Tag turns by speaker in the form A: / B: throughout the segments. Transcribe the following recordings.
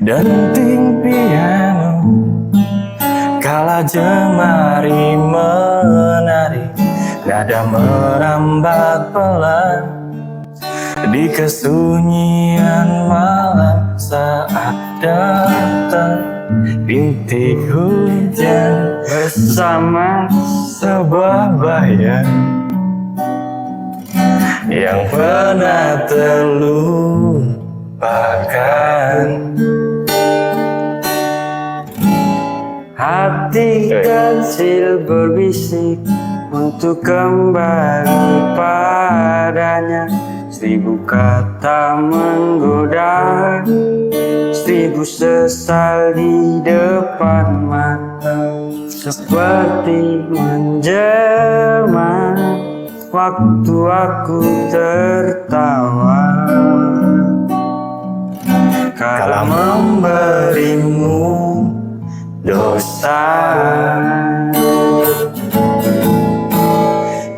A: denting piano kala jemari menari, nada merambat pelan di kesunyian malam saat datang rintik hujan bersama sebuah bayang yang pernah terlupakan.
B: Hati kecil berbisik untuk kembali padanya. 1000 kata menggoda, 1000 sesal di depan mata. Seperti menjelma waktu aku tertawa kala memberimu dosa.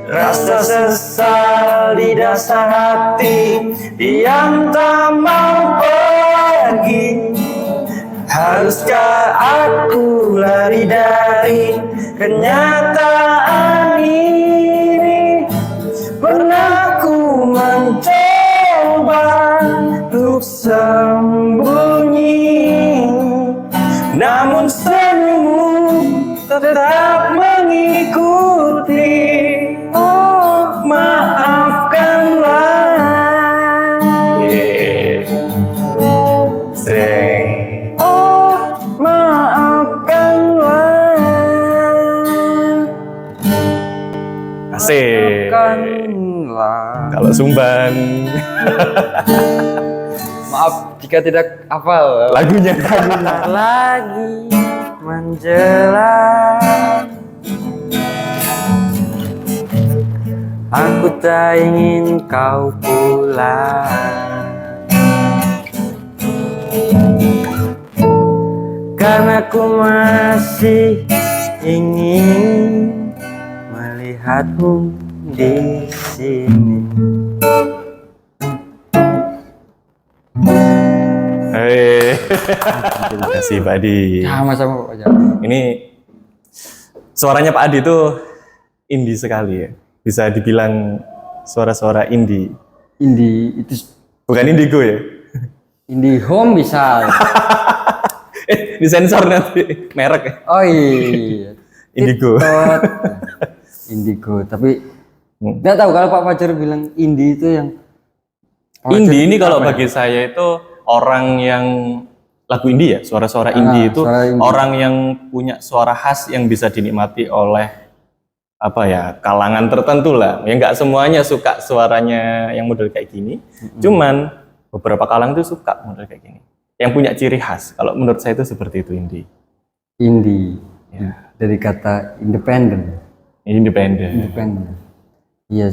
B: Rasa sesal di dasar hati yang tak mau pergi. Haruskah aku lari dari kenyataan ini? Pernah ku mencoba untuk sembunyi, namun senyummu tetap mengikuti. Oh, maafkanlah.
A: Sing.
B: Oh, maafkanlah.
A: Asik.
B: Maafkanlah.
A: Kalau Sumban.
B: Maaf jika tidak hafal
A: Lagunya.
B: lagi menjelang. Aku tak ingin kau pulang, karena aku masih ingin melihatmu di sini.
A: Terima kasih Pak Adi.
B: Sama-sama Pak Fajar.
A: Ini suaranya Pak Adi itu indie sekali ya. Bisa dibilang suara-suara indie.
B: Indie itu
A: Bukan indigo ya?
B: indie home bisa.
A: Disensor nanti merek ya.
B: Oh iya.
A: Indigo.
B: Titot. Indigo. Tapi nggak tahu kalau Pak Fajar bilang indie itu yang Pak Fajar
A: Indie ini
B: itu
A: kalau
B: apa ya?
A: bagi saya itu orang yang lagu indie ya, suara-suara indie itu
B: suara indie.
A: orang yang punya suara khas yang bisa dinikmati oleh apa ya, kalangan tertentu lah. Ya nggak semuanya suka suaranya yang model kayak gini. Cuman beberapa kalangan itu suka model kayak gini. Yang punya ciri khas. Kalau menurut saya itu seperti itu indie.
B: Indie.
A: Ya.
B: Dari kata independen.
A: Independen.
B: Independen. Iya,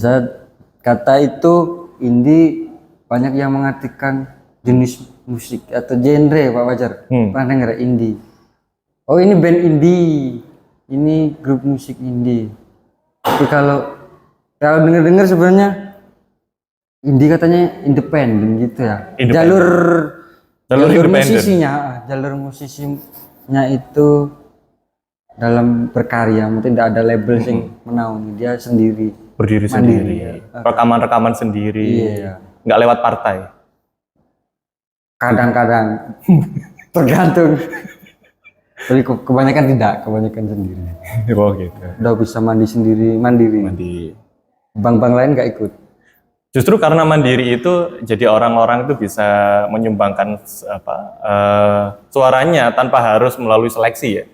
B: kata itu indie banyak yang mengartikan jenis musik atau genre Pak Fajar. Pernah dengar indie? Oh ini band indie, ini grup musik indie. Tapi kalau dengar sebenarnya indie katanya independen gitu ya.
A: Independen. Jalur independen.
B: Jalur musisinya itu dalam berkarya, mungkin tidak ada label yang menaungi, dia sendiri.
A: Berdiri
B: mandiri,
A: sendiri. Rekaman-rekaman sendiri.
B: Iya.
A: Nggak lewat partai.
B: Kadang-kadang tergantung. Tapi kebanyakan tidak, kebanyakan sendiri.
A: Oh gitu.
B: Udah bisa mandi sendiri, mandiri. Bank-bank lain nggak ikut.
A: Justru karena mandiri itu, jadi orang-orang itu bisa menyumbangkan suaranya tanpa harus melalui seleksi ya.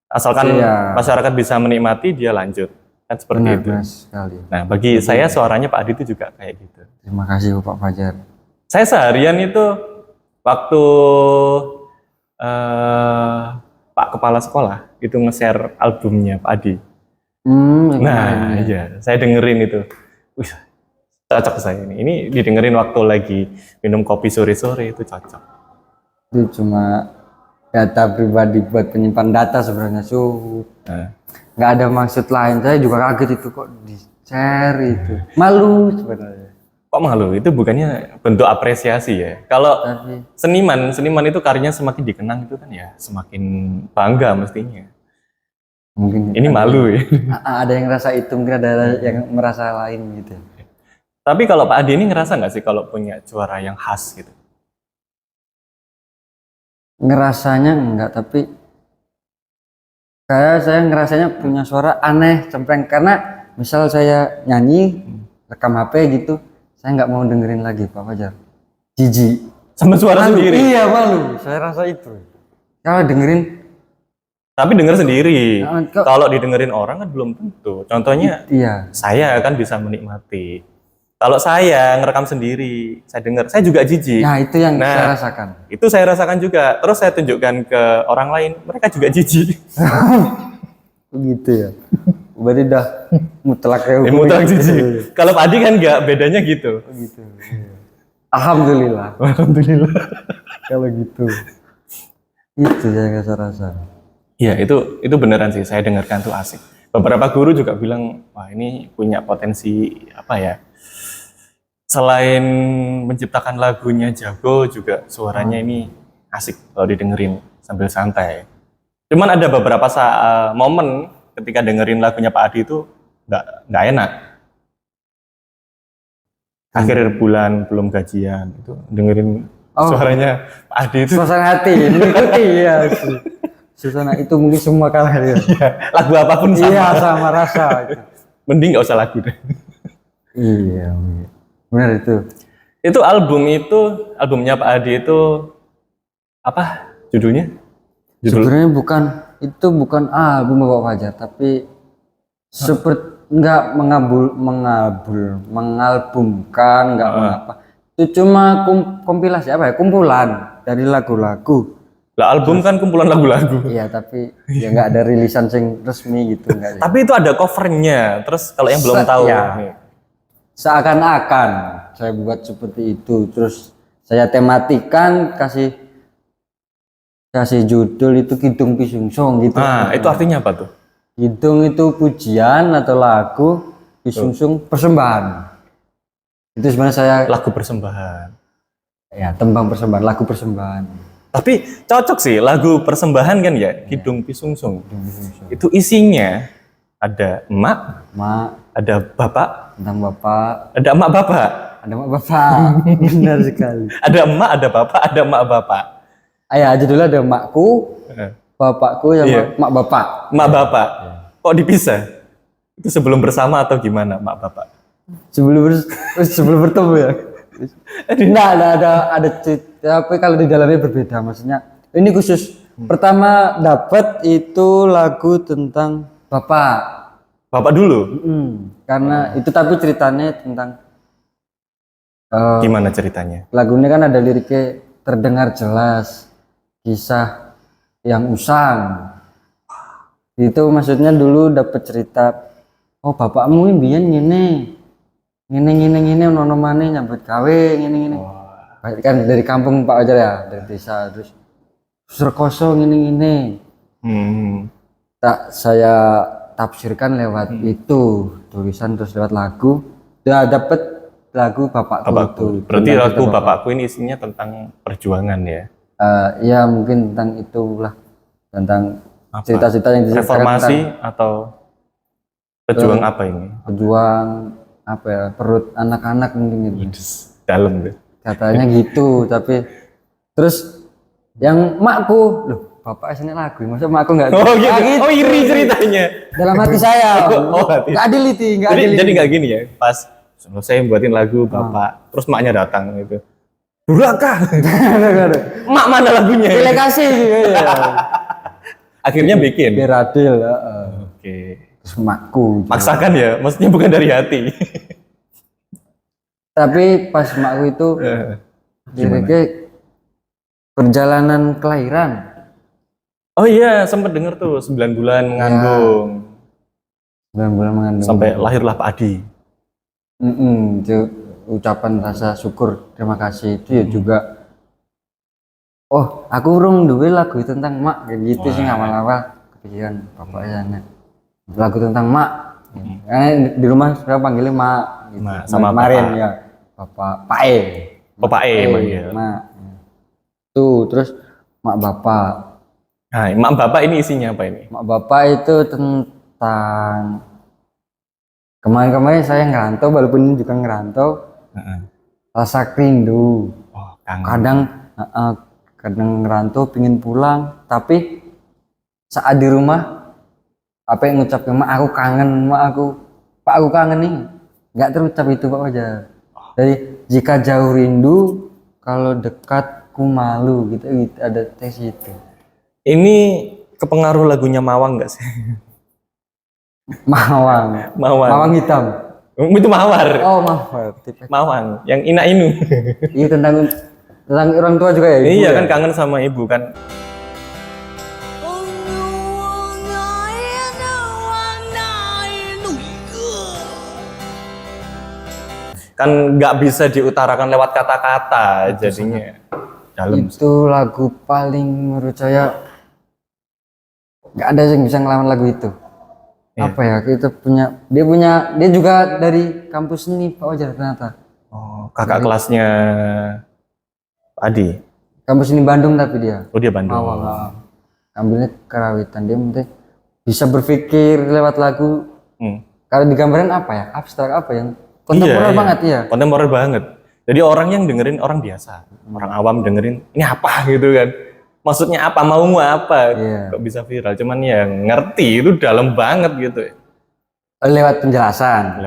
A: Asalkan masyarakat bisa menikmati, dia lanjut. Kan seperti
B: Benar,
A: itu.
B: benar sekali.
A: Nah, bagi saya suaranya Pak Adi itu juga kayak gitu.
B: Terima kasih Pak Fajar.
A: Saya seharian itu waktu Pak Kepala Sekolah itu nge-share albumnya Pak Adi. Nah, iya, saya dengerin itu. Wih, cocok saya ini. Ini didengerin waktu lagi minum kopi sore-sore, itu cocok.
B: Itu cuma data pribadi buat penyimpan data sebenarnya. Nggak ada maksud lain. Saya juga kaget itu kok di-share itu. Malu sebenarnya.
A: Kok malu? Itu bukannya bentuk apresiasi ya? Kalau
B: Tapi
A: seniman itu karyanya semakin dikenang itu kan ya semakin bangga mestinya.
B: mungkin
A: Ini malu ya.
B: ada yang ngerasa itu, mungkin ada yang merasa lain gitu.
A: Tapi kalau Pak Adi ini ngerasa nggak sih kalau punya suara yang khas gitu?
B: Ngerasanya enggak, tapi kayak saya ngerasanya punya suara aneh, cempreng, karena misal saya nyanyi rekam HP gitu, saya nggak mau dengerin lagi Pak Fajar. Jijik.
A: Sama suara
B: Malu.
A: sendiri.
B: Iya, malu. Saya rasa itu. Kalau dengerin,
A: Tapi denger sendiri.
B: Nah, kok-
A: Kalau didengerin orang kan belum tentu. Contohnya
B: iya.
A: saya kan bisa menikmati. Kalau saya ngerekam sendiri, saya dengar, saya juga jijik.
B: Nah, itu yang
A: Nah,
B: saya rasakan.
A: Itu saya rasakan juga. Terus saya tunjukkan ke orang lain, mereka juga jijik.
B: Begitu ya. Berarti udah mutlak ya.
A: Mutlak jijik. Kalau Pak Adi kan nggak, bedanya gitu.
B: Gitu. Alhamdulillah.
A: Alhamdulillah.
B: Kalau gitu. Itu yang saya rasa.
A: Iya, itu beneran sih. Saya dengarkan tuh asik. Beberapa guru juga bilang, wah ini punya potensi apa ya? Selain menciptakan lagunya jago, juga suaranya ini asik kalau didengerin sambil santai. Cuman ada beberapa momen ketika dengerin lagunya Pak Adi itu nggak enak. Akhir bulan belum gajian itu dengerin suaranya Pak Adi itu.
B: Suasana hati mengikuti ya. Suasana itu mungkin semua kalah ya.
A: Lagu apapun sama.
B: Iya, sama rasa.
A: Mending nggak usah lagu deh.
B: Iya, benar itu.
A: Itu albumnya Pak Adi itu apa judulnya?
B: Sebenarnya bukan album Bapak Fajar, tapi seperti nggak mengalbumkan, nggak mengapa. Itu cuma kompilasi apa ya? Kumpulan dari lagu-lagu.
A: Lah album kan kumpulan lagu-lagu.
B: Iya, tapi ya nggak ada rilisan yang resmi gitu, nggak ada.
A: Tapi itu ada covernya. Terus kalau yang belum tahu,
B: ya.
A: nih.
B: Seakan-akan saya buat seperti itu, terus saya tematikan kasih judul itu Kidung Pisungsung gitu.
A: Nah, itu artinya apa tuh?
B: Kidung itu pujian atau lagu, Pisungsung persembahan. Itu sebenarnya saya
A: Lagu persembahan.
B: ya tembang persembahan, lagu persembahan.
A: Tapi cocok sih lagu persembahan kan ya, Kidung Pisungsung. Itu isinya ada emak, ada bapak,
B: Tentang bapak,
A: ada emak bapak.
B: ada mak bapak. Benar sekali.
A: Ada emak, ada bapak, ada emak bapak.
B: Ayah aja dulu ada makku, bapakku yang
A: Iya.
B: mak bapak.
A: Emak bapak. Kok dipisah? Itu sebelum bersama atau gimana, emak bapak?
B: Sebelum bertemu ya. Nah, ada tapi kalau di dalamnya berbeda, maksudnya ini khusus pertama dapat itu lagu tentang bapak.
A: Bapak dulu.
B: Karena itu, tapi ceritanya tentang
A: Gimana ceritanya?
B: lagunya kan ada liriknya terdengar jelas, kisah yang usang. Itu maksudnya dulu dapat cerita, oh bapakmu ini biyen ngene ono maneh nyambut gawe ngene. Kan dari kampung Pak Fajar ya, dari desa, terus rekoso ngene. Tak saya tafsirkan lewat itu tulisan, terus lewat lagu. Udah dapet lagu bapakku itu.
A: Berarti
B: Tentang
A: lagu
B: cerita
A: bapakku ini isinya tentang perjuangan ya.
B: ya mungkin tentang itulah, tentang
A: Apa?
B: cerita-cerita yang diceritakan
A: Reformasi
B: tentang
A: atau pejuang apa ini?
B: pejuang apa ya, perut anak-anak mungkin gitu.
A: Dalam deh.
B: Katanya gitu, tapi terus yang makku, loh bapak sini lagu, masa makku nggak?
A: Oh gitu.
B: Ah, gitu.
A: Oh iri ceritanya.
B: Dalam hati saya.
A: Oh, hati.
B: Nggak adil itu, nggak adil.
A: Jadi nggak gini ya. Pas saya buatin lagu bapak, terus maknya datang gitu. Durhaka. Mak mana lagunya?
B: Delegasi gitu ya.
A: Akhirnya bikin.
B: Biar adil.
A: Oke.
B: Terus makku.
A: Maksakan ya, maksudnya bukan dari hati.
B: Tapi pas makku itu liriknya perjalanan kelahiran.
A: Oh iya, sempat denger tuh 9 bulan mengandung.
B: 9 bulan mengandung.
A: Sampai lahirlah Pak Adi.
B: Itu ucapan rasa syukur, terima kasih itu ya juga. Oh, aku urung duwe lagu tentang mak kayak gitu sih awal-awal kepikiran bapak sana. Lagu tentang mak. Karena di rumah saya panggilnya mak gitu.
A: Mak, sama
B: kemarin
A: bapak.
B: ya. bapak Pak E.
A: Bapak E manggil.
B: Mak. Tuh, terus mak bapak.
A: Nah, mak bapak ini isinya apa ini?
B: Mak bapak itu tentang kemarin-kemarin saya ngerantau, walaupun ini juga ngerantau, rasa rindu.
A: Oh, kangen.
B: Kadang ngerantau pingin pulang, tapi saat di rumah apa yang ngucap ke mak, aku kangen, mak aku kangen nih, nggak terucap itu Pak Fajar. Jadi jika jauh rindu, kalau dekat ku malu gitu, ada tes itu.
A: Ini kepengaruh lagunya Mawang nggak sih?
B: Mawang hitam.
A: Itu Mawar.
B: Oh, mawar.
A: Mawang yang Ina Inu.
B: Iya, tentang orang tua juga ya?
A: Iya kan, kangen sama ibu kan. Kan nggak bisa diutarakan lewat kata-kata, jadinya dalam.
B: Itu lagu paling menurut saya nggak ada yang bisa ngelawan lagu itu. Iya. Apa ya, kita dia juga dari kampus ini Pak Fajar ternyata.
A: Oh, kakak kelasnya Pak Adi.
B: Kampus ini Bandung tapi dia.
A: Oh, dia Bandung.
B: Ambilnya karawitan, dia mungkin bisa berpikir lewat lagu. Kalau digambarin apa ya, abstrak apa yang kontemporer banget ya.
A: Kontemporer banget. Jadi orang yang dengerin orang biasa, orang awam dengerin ini apa gitu kan. Maksudnya apa, maumu apa, kok bisa viral. Cuman yang ngerti itu dalam banget gitu.
B: Lewat penjelasan.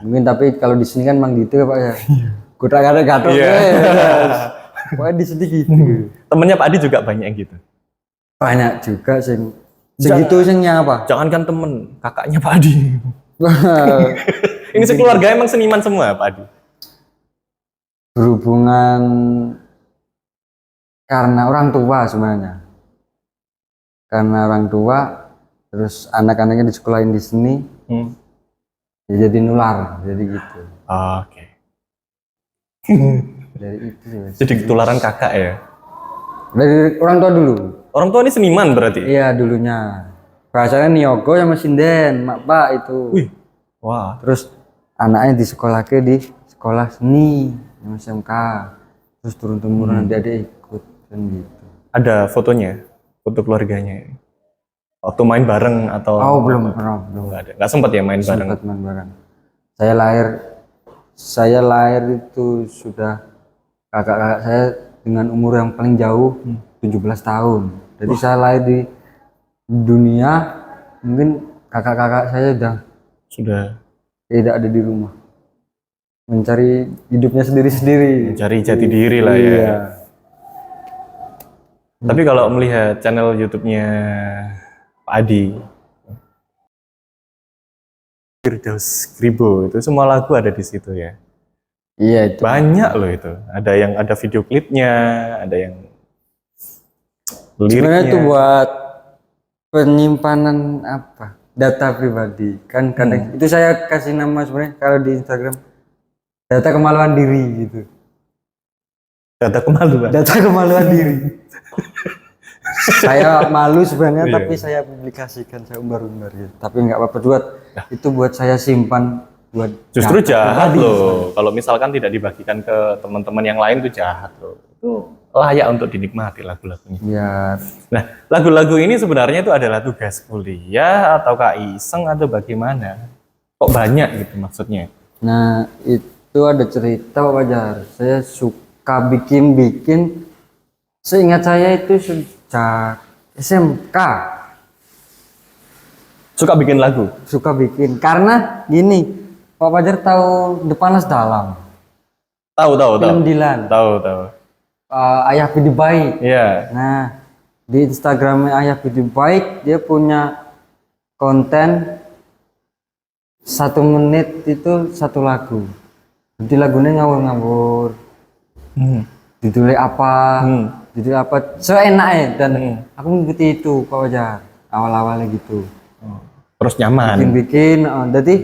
B: Mungkin tapi kalau di sini kan Mang gitu ya Pak ya. Kuda gatot. Pokoknya di sini gitu.
A: Temennya Pak Adi juga banyak yang gitu.
B: Banyak juga segitu singnya apa?
A: Jangankan temen, kakaknya Pak Adi. Ini sekeluarga emang seniman semua Pak Adi.
B: Berhubungan karena orang tua sebenarnya. Karena orang tua, terus anak-anaknya disekolahin di sini, ya jadi nular, jadi gitu.
A: Oke.
B: Dari itu sih.
A: Jadi ketularan kakak ya?
B: Dari orang tua dulu.
A: Orang tua ini seniman berarti?
B: Iya dulunya. Bahasanya Niyogo sama Sinden, mak pak itu.
A: Wih, wah.
B: Terus anaknya di sekolah seni, SMK. Terus turun-temurun dia ikut kan gitu.
A: Ada fotonya, foto keluarganya. Waktu main bareng atau?
B: Oh belum pernah, belum.
A: Nggak ada, nggak sempat ya main bareng.
B: Sempat main bareng. Saya lahir itu sudah kakak-kakak saya dengan umur yang paling jauh 17 tahun. Jadi saya lahir di dunia, mungkin kakak-kakak saya sudah tidak ada di rumah, mencari hidupnya sendiri-sendiri,
A: mencari jati diri lah ya.
B: Iya.
A: Tapi kalau melihat channel YouTube-nya Pak Adi, Firdaus Gribo, itu semua lagu ada di situ ya.
B: Iya itu.
A: Banyak loh itu. Ada yang ada video klipnya, ada yang liriknya.
B: Sebenarnya itu buat penyimpanan apa? Data pribadi. Kan kadang itu saya kasih nama sebenarnya kalau di Instagram data kemaluan diri gitu.
A: Data kemaluan.
B: Data kemaluan diri. Saya malu sebenarnya, tapi saya publikasikan, saya umbar-umbar gitu. Tapi nggak apa-apa buat itu buat saya simpan buat.
A: Justru jahat loh. Kalau misalkan tidak dibagikan ke teman-teman yang lain itu jahat loh. Itu layak untuk dinikmati lagu-lagunya.
B: Ya.
A: Nah, lagu-lagu ini sebenarnya itu adalah tugas kuliah atau iseng atau bagaimana? Kok banyak gitu maksudnya?
B: Nah, itu ada cerita Pak Fajar. Saya suka bikin-bikin. Seingat saya itu sejak SMK.
A: Suka bikin lagu?
B: Suka bikin. Karena gini, Pak Fajar tahu Depanas Dalam?
A: Tahu.
B: Film Dilan.
A: Tahu.
B: Ayah Budi Baik.
A: Iya.
B: Nah, di Instagramnya Ayah Budi Baik dia punya konten 1 menit itu 1 lagu. Jadi lagunya ngawur-ngawur. Judulnya apa? Judulnya apa? Seenaknya dan aku mengikuti itu Pak Fajar. Awal-awalnya gitu.
A: Terus nyaman.
B: Bikin. Jadi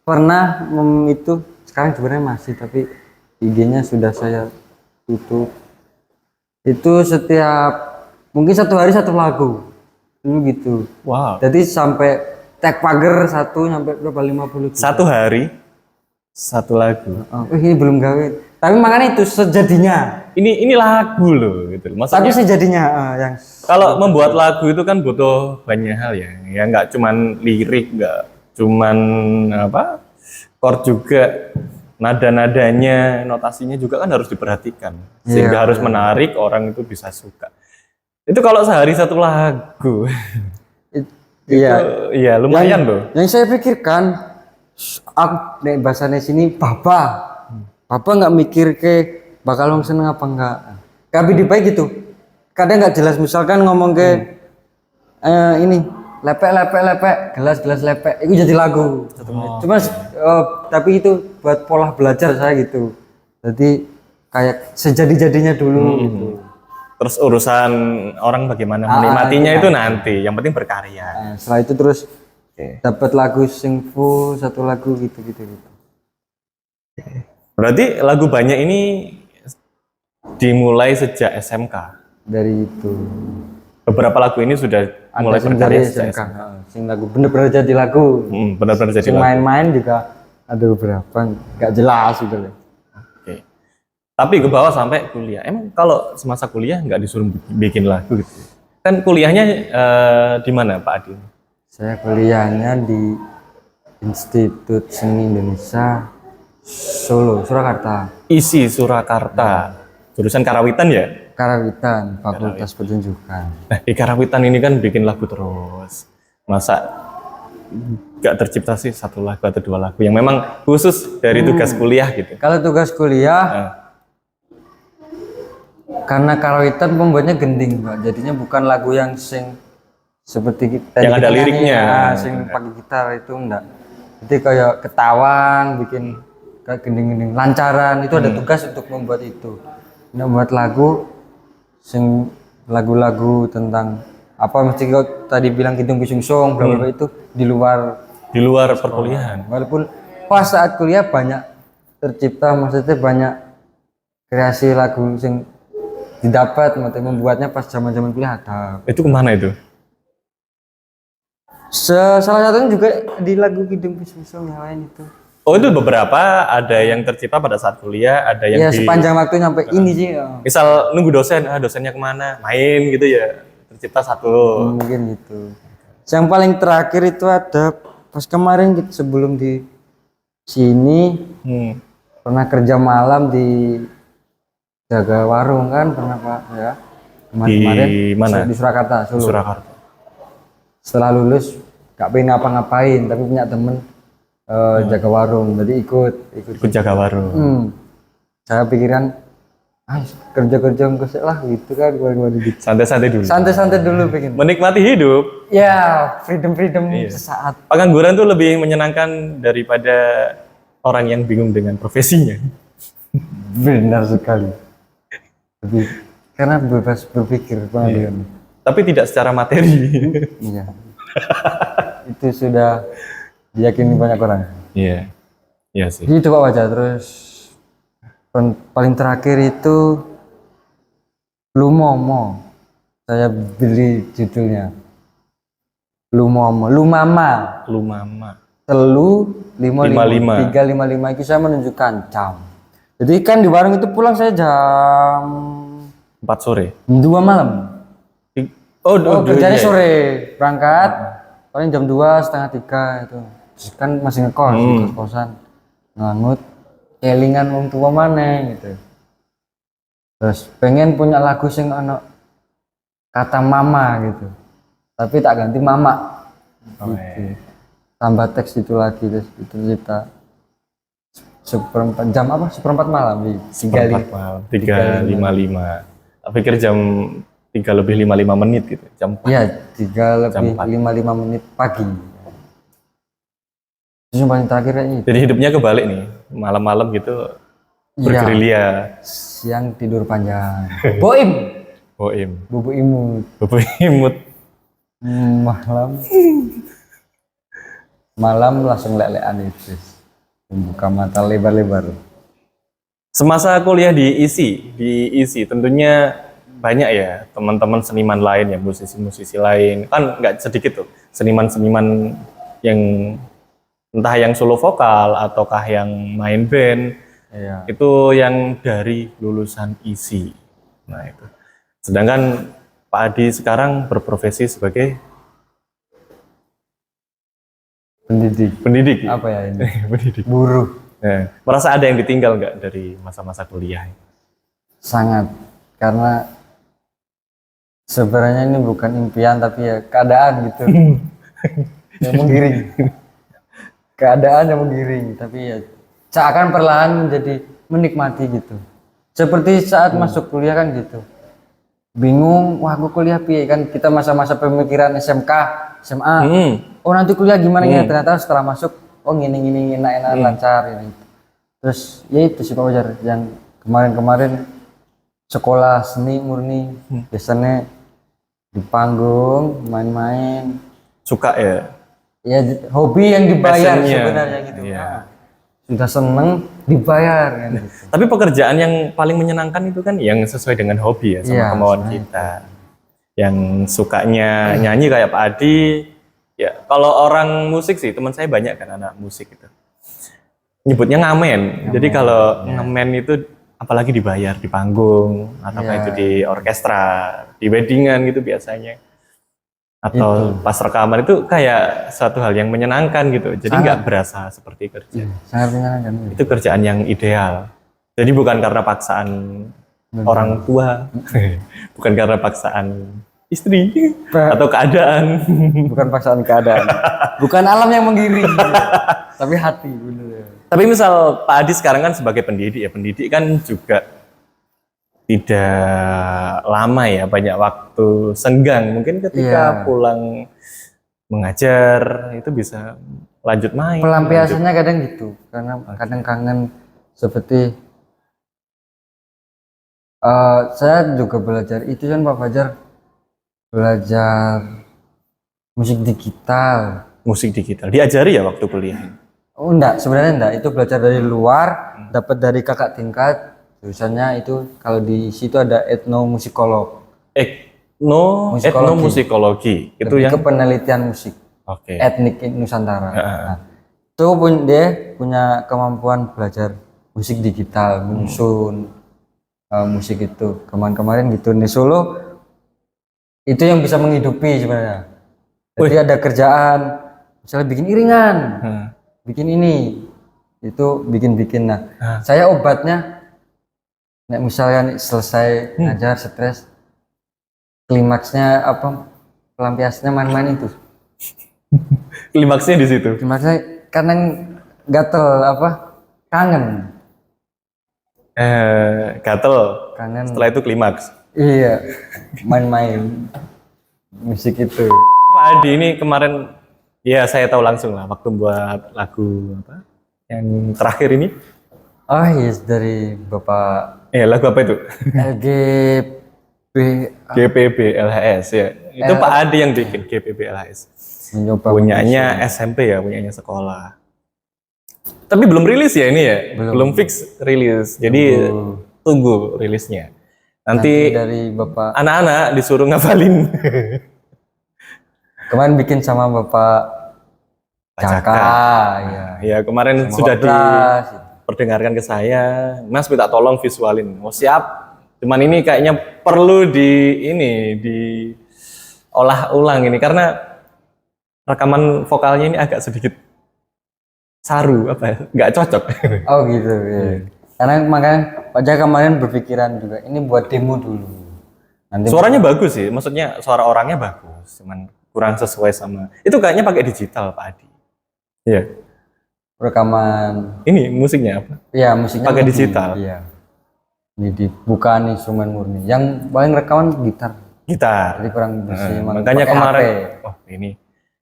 B: pernah itu sekarang sebenarnya masih, tapi IG-nya sudah saya tutup. Itu setiap mungkin 1 hari 1 lagu dulu gitu.
A: Wow.
B: Jadi sampai tag pagar 1 sampai berapa 50 juta.
A: 1 hari Satu lagu.
B: Ini belum gawe. Tapi makanya itu sejadinya.
A: Ini lagu loh gitu.
B: Tapi
A: Maksudnya
B: sejadinya yang
A: kalau membuat lagu itu kan butuh banyak hal ya. Ya nggak cuman lirik, nggak cuman apa chord juga, nada-nadanya, notasinya juga kan harus diperhatikan sehingga harus menarik orang itu bisa suka. Itu kalau sehari satu lagu.
B: Iya.
A: Iya, lumayan loh.
B: Yang saya pikirkan, aku nek bahasanya sini Papa nggak mikir ke bakal wong seneng apa enggak. Tapi di baik gitu. Kadang nggak jelas misalkan ngomong ke ini lepek gelas lepek itu jadi lagu. Cuma tapi itu buat pola belajar saya gitu. Jadi kayak sejadi-jadinya dulu gitu.
A: Terus urusan orang bagaimana menikmatinya itu nanti, yang penting berkarya.
B: Setelah itu terus dapat lagu sing full, satu lagu gitu.
A: Berarti lagu banyak ini dimulai sejak SMK.
B: Dari itu.
A: Beberapa lagu ini sudah mulai berkarya sejak SMK.
B: Sing lagu bener-bener jadi lagu.
A: Benar-benar jadi lagu.
B: Main-main juga ada beberapa nggak jelas gitu loh.
A: Oke. Tapi ke bawah sampai kuliah. Emang kalau semasa kuliah nggak disuruh bikin lagu gitu? Kan kuliahnya di mana Pak Adi?
B: Saya kuliahnya di Institut Seni Indonesia Solo, Surakarta.
A: ISI Surakarta. Jurusan Karawitan ya?
B: Karawitan, Fakultas Pertunjukan.
A: Nah, di Karawitan ini kan bikin lagu terus. Masa nggak tercipta sih satu lagu atau dua lagu yang memang khusus dari tugas kuliah gitu?
B: Kalau tugas kuliah, karena Karawitan pembuatnya gending, Pak. Jadinya bukan lagu yang seperti kita
A: yang ada liriknya.
B: Sing pakai gitar itu enggak. Jadi kayak ketawang, bikin kayak gending-gending, lancaran itu ada tugas untuk membuat itu. Membuat lagu sing lagu-lagu tentang apa mesti kau tadi bilang kidung pisung song bla bla itu di luar
A: perkuliahan.
B: Walaupun pas saat kuliah banyak tercipta, maksudnya banyak kreasi lagu sing didapat, membuatnya pas zaman-zaman kuliah ada.
A: Itu kemana itu?
B: Salah satunya juga di lagu Kidung Pisung Song yang lain itu.
A: Oh, itu beberapa, ada yang tercipta pada saat kuliah, ada yang
B: sepanjang waktu nyampe ini sih.
A: Misal nunggu dosen, dosennya kemana, main gitu ya, tercipta satu.
B: Mungkin gitu. Yang paling terakhir itu ada pas kemarin gitu, sebelum di sini pernah kerja malam di jaga warung kan, pernah Pak ya. Kemarin
A: di mana?
B: Di Surakarta, Solo.
A: Surakarta.
B: Setelah lulus gak pengen ngapa-ngapain, tapi punya temen jaga warung, jadi ikut
A: jaga warung.
B: Saya pikiran kerja lah gitu kan, gitu. Santai dulu pengen
A: menikmati hidup
B: ya, freedom sesaat.
A: Pengangguran tuh lebih menyenangkan daripada orang yang bingung dengan profesinya.
B: Benar sekali. Karena bebas berpikir pengangguran.
A: Tapi tidak secara materi.
B: Iya. Itu sudah diyakini banyak orang.
A: Iya. Iya sih.
B: Itu Pak Wajah. Terus paling terakhir itu Lumomo. Saya beli judulnya. Lumomo, Lumama. Telu 55. 355 itu saya menunjukkan jam. Jadi kan di warung itu pulang saya jam
A: 4 sore.
B: 2 malam. Kerjanya sore, berangkat paling jam 2:30 itu. Kan masih ngekos, kos-kosan. Nganut kelingan wong tua mana gitu. Terus pengen punya lagu sing ono kata mama gitu. Tapi tak ganti mama. Gitu. Tambah teks itu lagi, terus itu cerita seperempat malam di
A: 3:55. Tak pikir jam 3:55 gitu, jam 4.
B: Iya, 3:55 pagi. Itu yang paling terakhir ini.
A: Jadi hidupnya kebalik nih, malam-malam gitu bergerilya.
B: Siang tidur panjang. Boim. Bubu imut. Malam langsung lelean itu. Membuka mata lebar-lebar.
A: Semasa kuliah di ISI tentunya banyak ya teman-teman seniman lain ya, musisi-musisi lain kan nggak sedikit tuh seniman-seniman yang entah yang solo vokal ataukah yang main band, itu yang dari lulusan ISI. Nah itu. Sedangkan Pak Adi sekarang berprofesi sebagai pendidik.
B: Apa ya ini?
A: Pendidik.
B: Buruh.
A: Nah, merasa ada yang ditinggal nggak dari masa-masa kuliah?
B: Sangat, karena sebenarnya ini bukan impian tapi ya keadaan gitu yang menggiring. Keadaan yang menggiring, tapi ya seakan perlahan menjadi menikmati gitu. Seperti saat masuk kuliah kan gitu. Bingung, wah aku kuliah piye kan, kita masa-masa pemikiran SMK, SMA. Oh nanti kuliah gimana ya, ternyata setelah masuk oh gini enak-enak lancar ini. Terus ya itu sih Pak Wajar yang kemarin-kemarin sekolah seni murni biasanya di panggung main-main.
A: Suka ya?
B: Ya hobi yang dibayar
A: Passionnya.
B: sebenarnya gitu.
A: Iya.
B: Sudah seneng dibayar kan gitu.
A: Tapi pekerjaan yang paling menyenangkan itu kan yang sesuai dengan hobi ya, sama
B: Iya,
A: kemauan kita. Yang sukanya nyanyi kayak Pak Adi, ya kalau orang musik sih, teman saya banyak kan anak musik itu. Nyebutnya ngamen. Jadi kalau ngamen itu apalagi dibayar di panggung, atau itu di orkestra, di weddingan gitu biasanya. Atau pas rekaman itu kayak suatu hal yang menyenangkan gitu. Jadi nggak berasa seperti kerja.
B: Sangat menyenangkan.
A: Itu kerjaan yang ideal. Jadi bukan karena paksaan orang tua, bukan karena paksaan istri atau keadaan.
B: Bukan paksaan keadaan. Bukan alam yang menggiring. Tapi hati bener.
A: Tapi misal Pak Adi sekarang kan sebagai pendidik ya, pendidik kan juga tidak lama ya, banyak waktu senggang. Mungkin ketika pulang mengajar itu bisa lanjut main.
B: Pelampiasannya kadang gitu, karena kadang kangen seperti saya juga belajar itu kan Pak Fajar, belajar musik digital.
A: Musik digital diajari ya waktu kuliah?
B: Oh enggak, sebenarnya enggak, itu belajar dari luar, dapat dari kakak tingkat. Tulisannya itu kalau di situ ada etnomusikolog.
A: Etnomusikologi. Itu yang
B: ke penelitian musik. Etnik Nusantara. Nah, itu dia punya kemampuan belajar musik digital, menyusun musik itu. Kemarin gitu di Solo itu yang bisa menghidupi sebenarnya. Jadi ada kerjaan, misalnya bikin iringan, bikin ini, itu bikin. Nah, saya obatnya. Nek misalnya selesai ngajar stres, klimaksnya apa? Pelampiasannya main-main itu.
A: Klimaksnya di situ.
B: Klimaksnya karena gatel apa? Kangen.
A: Gatel.
B: Kangen.
A: Setelah itu klimaks.
B: Iya. Main-main musik itu.
A: Pak Adi ini kemarin ya saya tahu langsung lah waktu buat lagu apa? Yang terakhir ini.
B: Oh yes, dari Bapak
A: Lagu apa itu? GPB LHS ya. Itu Pak Adi yang bikin GPB LHS. Punyanya SMP ya, punyanya sekolah. Tapi belum rilis ya ini ya? Belum fix rilis. Jadi tunggu rilisnya. Nanti
B: dari Bapak
A: anak-anak disuruh ngafalin.
B: Kemarin bikin sama Bapak Caka.
A: Ya kemarin
B: sama
A: sudah perdengarkan ke saya, Mas minta tolong visualin. Oh siap. Cuman ini kayaknya perlu diolah ulang ini karena rekaman vokalnya ini agak sedikit saru nggak cocok.
B: Oh gitu ya. Karena makanya Pak Jaka kemarin berpikiran juga ini buat demo dulu. Nanti
A: suaranya bagus sih, maksudnya suara orangnya bagus, cuman kurang sesuai sama. Itu kayaknya pakai digital Pak Adi. Iya.
B: Rekaman
A: ini musiknya apa?
B: Iya, musiknya
A: pakai digital.
B: Iya. Ini bukan instrumen murni. Yang paling rekaman gitar.
A: Jadi
B: kurang bersih.
A: Makanya kemarin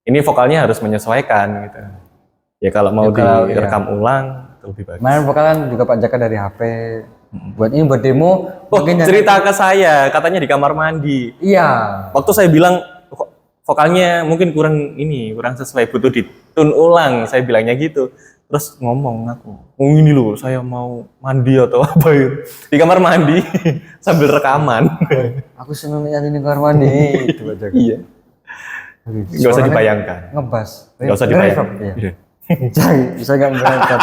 A: ini vokalnya harus menyesuaikan gitu. Ya kalau mau direkam ulang itu lebih bagus.
B: Kemarin vokalan juga Pak Jaka dari HP. Buat demo.
A: Cerita ke saya, katanya di kamar mandi.
B: Iya.
A: Waktu saya bilang vokalnya mungkin kurang sesuai, butuh ditune ulang, saya bilangnya gitu. Terus ngomong aku, ini loh saya mau mandi atau apa ya di kamar mandi sambil rekaman.
B: Aku seneng nyanyi di kamar mandi itu Pak Jaka.
A: Iya. Gak usah dibayangkan.
B: Ngebas.
A: Gak usah dibayangkan.
B: Saya nggak berangkat.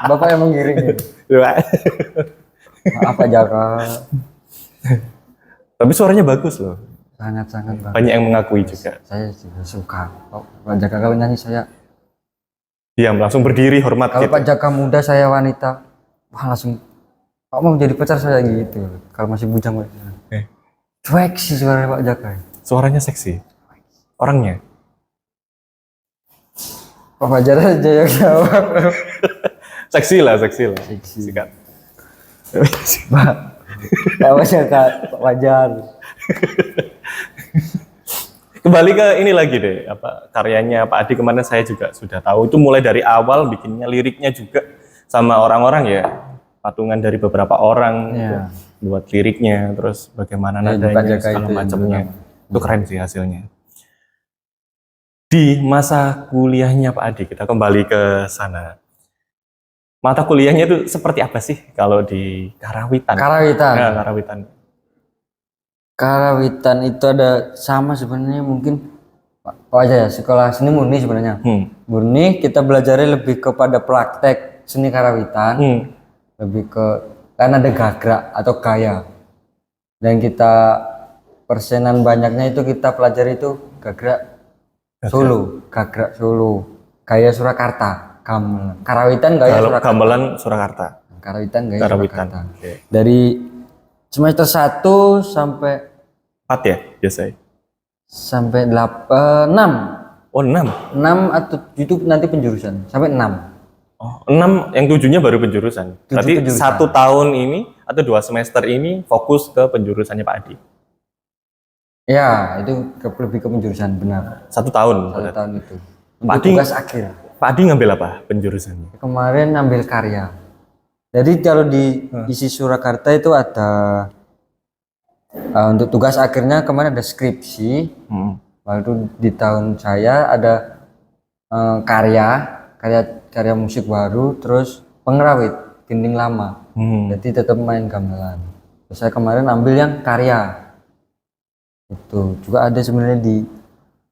B: Bapak yang mengiring. Maaf Pak Jaka.
A: Tapi suaranya bagus loh.
B: Sangat-sangat bagus.
A: Banyak yang mengakui juga.
B: Saya juga suka. Pak Jaka kalau nyanyi saya.
A: Diam, langsung berdiri hormat
B: Kalau
A: gitu.
B: Pak Jaka muda saya wanita, wah langsung Pak mau jadi pacar saya gitu. Kalau masih bujang cuek sih suara Pak Jaka.
A: Suaranya seksi. Orangnya.
B: Pak Fajar aja yang jawab.
A: Seksi lah.
B: Seksi.
A: Sikat.
B: Pak Jaka, Pak Fajar.
A: Kembali ke ini lagi deh, karyanya Pak Adi kemarin saya juga sudah tahu itu mulai dari awal bikinnya liriknya juga sama orang-orang ya, patungan dari beberapa orang gitu, buat liriknya, terus bagaimana nadanya segala macamnya. Itu keren sih hasilnya. Di masa kuliahnya Pak Adi, kita kembali ke sana. Mata kuliahnya itu seperti apa sih kalau di Karawitan? Ya,
B: Karawitan itu ada sama sebenarnya mungkin aja ya sekolah seni murni sebenarnya. Murni kita belajarnya lebih kepada praktek seni Karawitan, lebih ke karena ada gagrak atau gaya. Dan kita persenan banyaknya itu kita pelajari itu gagrak Solo, gaya Surakarta, gamelan. Karawitan gaya Surakarta.
A: Gamelan Surakarta.
B: Karawitan gaya Surakarta.
A: Okay.
B: Dari semester 1 sampai
A: 4 ya biasanya?
B: Sampai 6.
A: Oh 6?
B: 6 atau itu nanti penjurusan, sampai 6.
A: Oh 6, yang 7-nya baru penjurusan. Berarti 1 tahun ini atau 2 semester ini fokus ke penjurusannya Pak Adi?
B: Ya, itu lebih ke penjurusan, benar.
A: 1 tahun?
B: 1 tahun itu.
A: Pak Adi,
B: tugas akhir.
A: Pak Adi ngambil apa penjurusannya?
B: Kemarin ngambil karya. Jadi kalau di isi Surakarta itu ada untuk tugas akhirnya kemarin ada skripsi. Lalu di tahun saya ada karya musik baru, terus pengerawit dinding lama. Jadi tetap main gamelan. Terus saya kemarin ambil yang karya. Itu juga ada sebenarnya di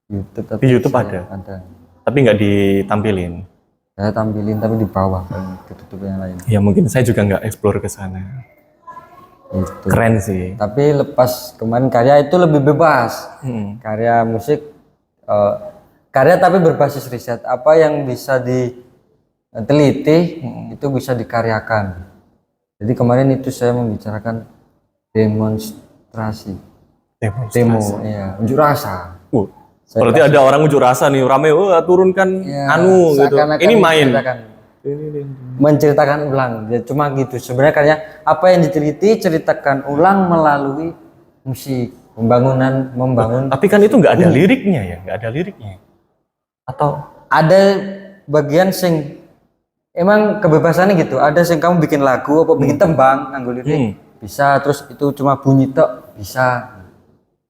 B: YouTube.
A: Di YouTube ada. Tapi nggak ditampilin.
B: Saya tampilin tapi di bawah kan ketutup yang lain.
A: Ya mungkin saya juga nggak explore ke sana.
B: Itu.
A: Keren sih.
B: Tapi lepas kemarin karya itu lebih bebas. Karya musik, karya tapi berbasis riset. Apa yang bisa diteliti itu bisa dikaryakan. Jadi kemarin itu saya membicarakan demonstrasi. Demo, ya, unjuk rasa.
A: Berarti ada orang unjuk rasa nih, rame, turunkan
B: ya,
A: gitu. Ini main.
B: Menceritakan ulang, ya, cuma gitu. Sebenarnya karya apa yang diteliti ceritakan ulang melalui musik, membangun.
A: Tapi kan itu nggak ada liriknya ya, nggak ada liriknya. Atau
B: ada bagian sing emang kebebasannya gitu. Ada sing kamu bikin lagu, apa bikin tembang, nganggo lirik bisa. Terus itu cuma bunyi tok bisa.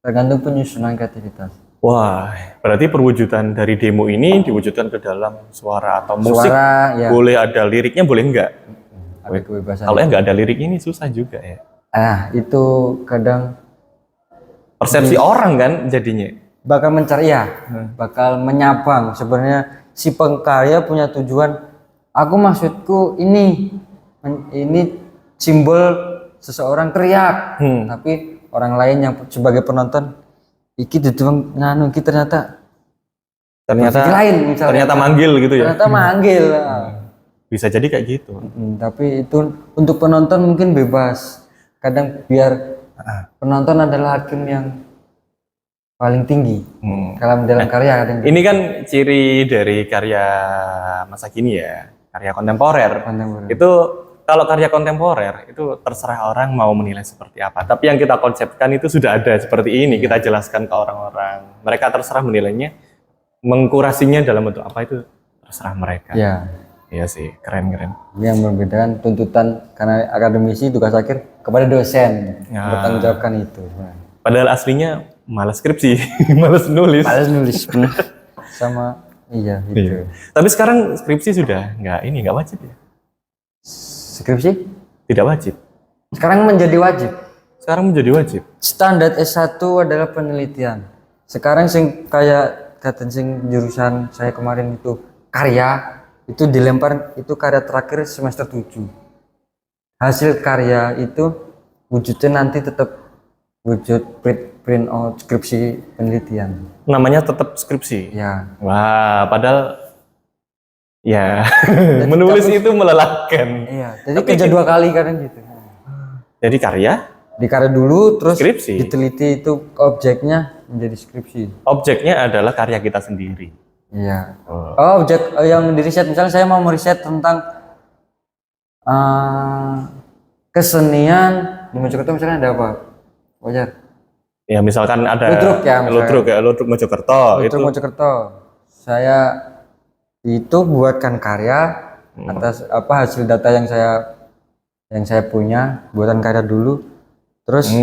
B: Tergantung penyusunan kreativitas.
A: Wah, berarti perwujudan dari demo ini diwujudkan ke dalam suara atau musik.
B: Suara, ya.
A: Boleh ada liriknya, boleh enggak?
B: Ada kebebasan.
A: Kalau nggak ada lirik ini susah juga ya.
B: Itu kadang
A: persepsi orang kan jadinya.
B: Bakal mencari ya, bakal menyabang. Sebenarnya si pengkarya punya tujuan. Aku maksudku ini simbol seseorang teriak, tapi orang lain yang sebagai penonton iki dituang nganu iki ternyata lain misalnya,
A: ternyata manggil gitu ya.
B: Ternyata manggil.
A: Bisa jadi kayak gitu.
B: Tapi itu untuk penonton mungkin bebas. Kadang biar penonton adalah hakim yang paling tinggi dalam karya.
A: Ini kan ciri dari karya masa kini ya, karya kontemporer. Itu kalau karya kontemporer itu terserah orang mau menilai seperti apa. Tapi yang kita konsepkan itu sudah ada seperti ini. Kita jelaskan ke orang-orang. Mereka terserah menilainya, mengkurasinya dalam bentuk apa itu terserah mereka. Iya sih, keren.
B: Yang membedakan tuntutan karena akademisi tugas akhir kepada dosen bertanggung jawabkan itu.
A: Padahal aslinya malas skripsi, malas nulis.
B: Sama gitu.
A: Tapi sekarang skripsi sudah nggak wajib ya.
B: Skripsi?
A: Tidak wajib.
B: Sekarang menjadi wajib. Standar S1 adalah penelitian. Sekarang sing kayak kata sing jurusan saya kemarin itu karya itu dilempar, itu karya terakhir semester 7. Hasil karya itu wujudnya nanti tetap wujud print out skripsi penelitian.
A: Namanya tetap skripsi.
B: Ya.
A: Wah, padahal ya menulis itu melelahkan.
B: Iya, jadi kerja 2 kali kadang gitu.
A: Jadi karya
B: Dikarya dulu terus
A: skripsi.
B: diteliti itu objeknya menjadi skripsi.
A: Objeknya adalah karya kita sendiri.
B: Iya. Objek yang di riset, misalnya saya mau meriset tentang kesenian di Mojokerto, misalnya ada apa? Wajar.
A: Ya misalkan ada
B: Ludruk ya, misalnya.
A: Ludruk Mojokerto.
B: Ludruk Mojokerto. Saya itu buatkan karya atas hasil data yang saya punya, buatan karya dulu. Terus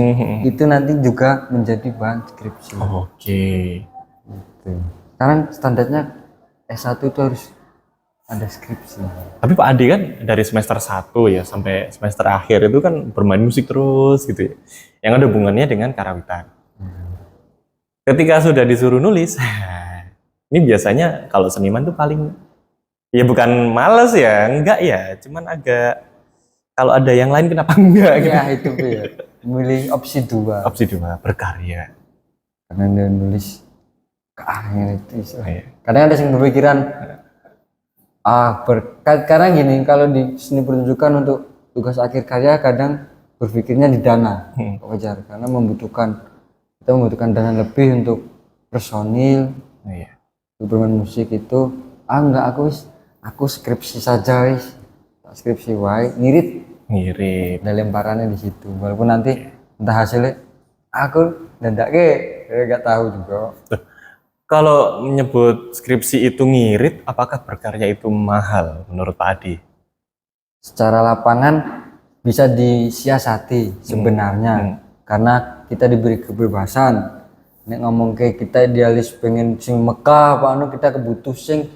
B: itu nanti juga menjadi bahan skripsi.
A: Oke.
B: Gitu. Sekarang standarnya S1 itu harus ada skripsi.
A: Tapi Pak Adi kan dari semester 1 ya sampai semester akhir itu kan bermain musik terus gitu ya. Yang ada hubungannya dengan karawitan. Ketika sudah disuruh nulis, ini biasanya kalau seniman tuh paling, ya bukan males ya, enggak ya, cuman agak, kalau ada yang lain kenapa enggak gitu.
B: Ya itu ya, milih opsi 2.
A: Opsi 2, berkarya.
B: Karena dia nulis itu. Kadang ada yang berpikiran, karena gini, kalau di seni pertunjukan untuk tugas akhir karya kadang berpikirnya di dana, wajar, karena kita membutuhkan dana lebih untuk personil, untuk bermain musik itu. Enggak, aku skripsi saja wis, skripsi wae, ngirit ada lemparannya di situ, walaupun nanti entah hasilnya aku nggak tahu juga.
A: Kalau menyebut skripsi itu ngirit, apakah berkarya itu mahal menurut Pak Adi?
B: Secara lapangan bisa disiasati sebenarnya, karena kita diberi kebebasan. Nek ngomong kayak kita idealis pengen sing Mekah, kita kebutuh sing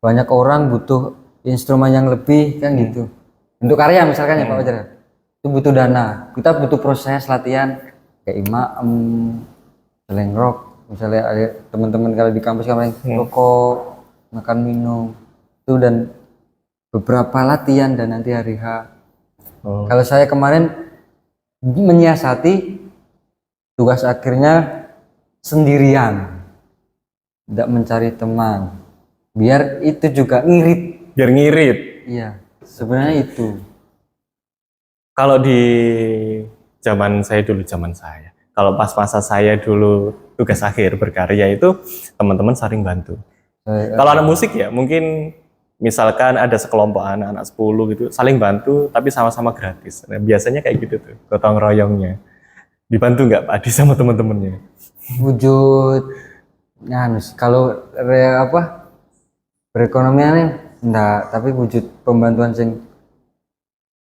B: banyak orang butuh instrumen yang lebih kan gitu. Untuk karya misalkan ya Pak Wajar, itu butuh dana. Kita butuh proses latihan kayak imam, seleng rock. Misalnya ada teman-teman kalau di kampus kemarin rokok, makan minum itu, dan beberapa latihan dan nanti hari H. Kalau saya kemarin menyiasati tugas akhirnya sendirian, tidak mencari teman, biar itu juga ngirit.
A: Biar ngirit.
B: Iya, sebenarnya itu.
A: Kalau di zaman saya, kalau pas masa saya dulu tugas akhir berkarya itu teman-teman saling bantu. Kalau anak musik ya mungkin misalkan ada sekelompok anak-anak 10 gitu saling bantu tapi sama-sama gratis. Nah, biasanya kayak gitu tuh gotong royongnya. Dibantu nggak Pak Adi sama teman-temannya?
B: Wujud kalau perekonomiannya enggak, tapi wujud pembantuan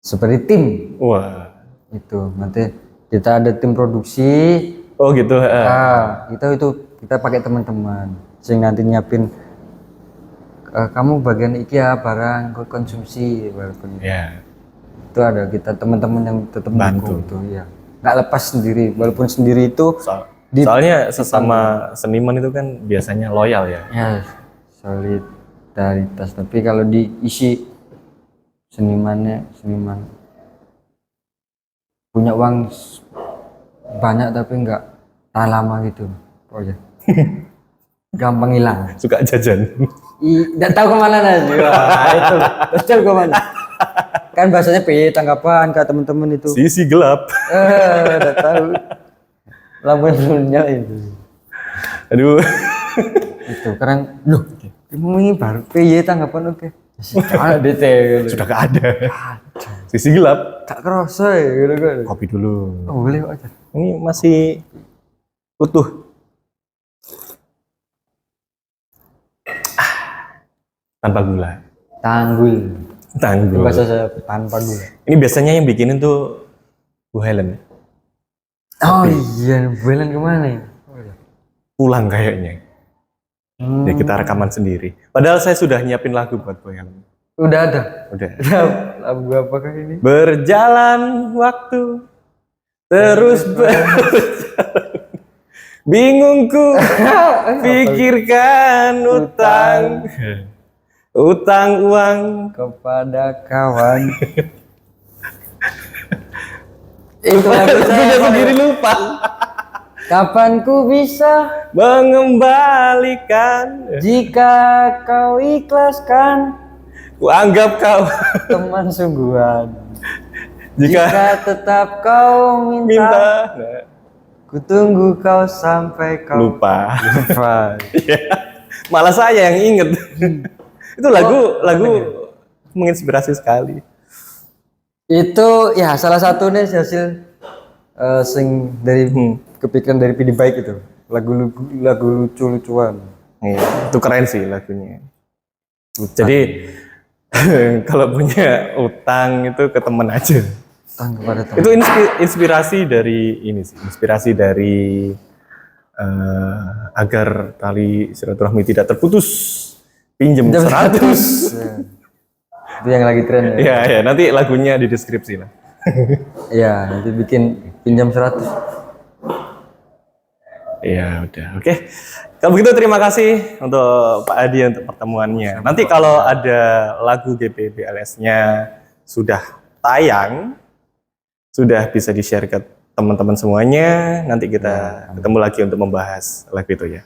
B: seperti tim.
A: Wah,
B: itu nanti kita ada tim produksi.
A: Oh gitu.
B: Itu kita pakai teman-teman sing nanti nyiapin kamu bagian iki ya barang konsumsi walaupun itu ada kita teman-teman yang tetap
A: bantu
B: itu ya, nggak lepas sendiri, walaupun sendiri itu
A: soalnya sesama seniman itu kan biasanya loyal ya.
B: Solidaritas. Tapi kalau diisi seniman punya uang banyak tapi nggak tahan lama gitu, ya. Gampang hilang,
A: suka jajan.
B: Nggak tahu kemana nanti. Itu betul kemana, kan bahasanya tanggapan ke teman-teman itu
A: sisi gelap.
B: Udah tahu lampunya itu.
A: Aduh.
B: Itu sekarang ini baru tanggapan oke.
A: Sudah gak ada. Sisi gelap.
B: Tak kerasa ya gitu kan.
A: Kopi dulu.
B: Boleh aja.
A: Ini masih utuh. Tanpa gula.
B: Tanggul. Bahasa saya tanpa gula.
A: Ini biasanya yang bikinin tuh Bu Helen.
B: Oh iya, Bu Helen kemana ya?
A: Pulang kayaknya. Ya kita rekaman sendiri. Padahal saya sudah nyiapin lagu buat Bu Helen.
B: Udah ada?
A: Udah.
B: Lagu apakah ini?
A: Berjalan waktu terus berjalan. Bingungku pikirkan utang. utang uang
B: kepada kawan. Itu lagu saya
A: lagunya sendiri lupa.
B: Kapan ku bisa
A: Mengembalikan,
B: jika kau ikhlaskan
A: ku anggap kau
B: teman sungguhan.
A: jika
B: Jika tetap kau minta,
A: minta. Nah,
B: ku tunggu kau sampai kau
A: lupa.
B: lupa.
A: Iya. Malah saya yang inget. Itu lagu menginspirasi sekali.
B: Itu ya salah satu nih hasil sing dari kepikiran dari PD Baik itu. Lagu lucu-lucuan.
A: Iya, itu keren sih lagunya. Jadi kalau punya utang itu ke temen aja.
B: Utang kepada teman.
A: Itu inspirasi dari ini sih, inspirasi dari agar tali silaturahmi tidak terputus. Pinjem 100.
B: Ya. Itu yang lagi tren ya.
A: Iya, ya, nanti lagunya di deskripsi lah.
B: Iya, nanti bikin pinjam 100.
A: Iya, udah. Oke. Kalau begitu terima kasih untuk Pak Adi untuk pertemuannya. Nanti kalau ada lagu GPBLS-nya sudah tayang, sudah bisa di-share ke teman-teman semuanya. Nanti kita ketemu lagi untuk membahas lagu itu ya.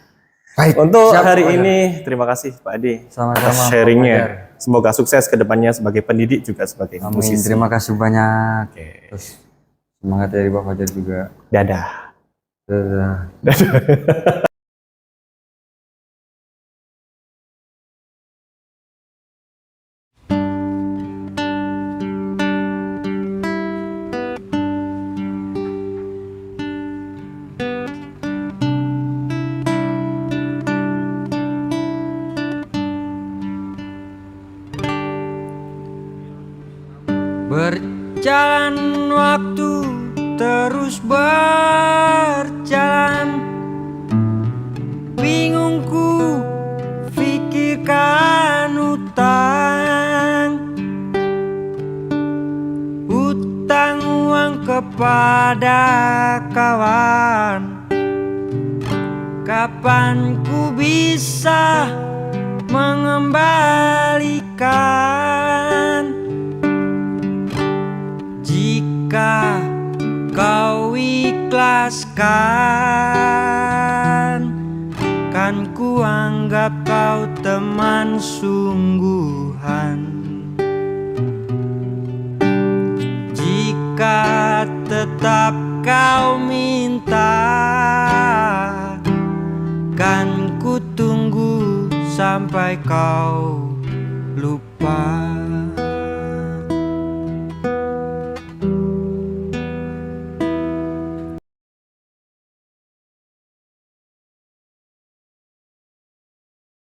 B: Baik.
A: Untuk
B: Siap,
A: hari
B: Pak
A: ini terima kasih Pak Adi
B: Sama-sama,
A: atas
B: Pak
A: sharingnya.
B: Fajar.
A: Semoga sukses ke depannya sebagai pendidik juga sebagai
B: Amin.
A: musisi.
B: Terima kasih banyak.
A: Oke.
B: Terus semangat dari Pak Fajar juga.
A: Dadah.
B: Dadah. Berjalan waktu terus berjalan, bingung ku pikirkan utang uang kepada kawan. Kapan ku bisa mengembalikan jika kau ikhlaskan? Kan ku anggap kau teman sungguhan. Jika tetap kau minta, kan ku tunggu sampai kau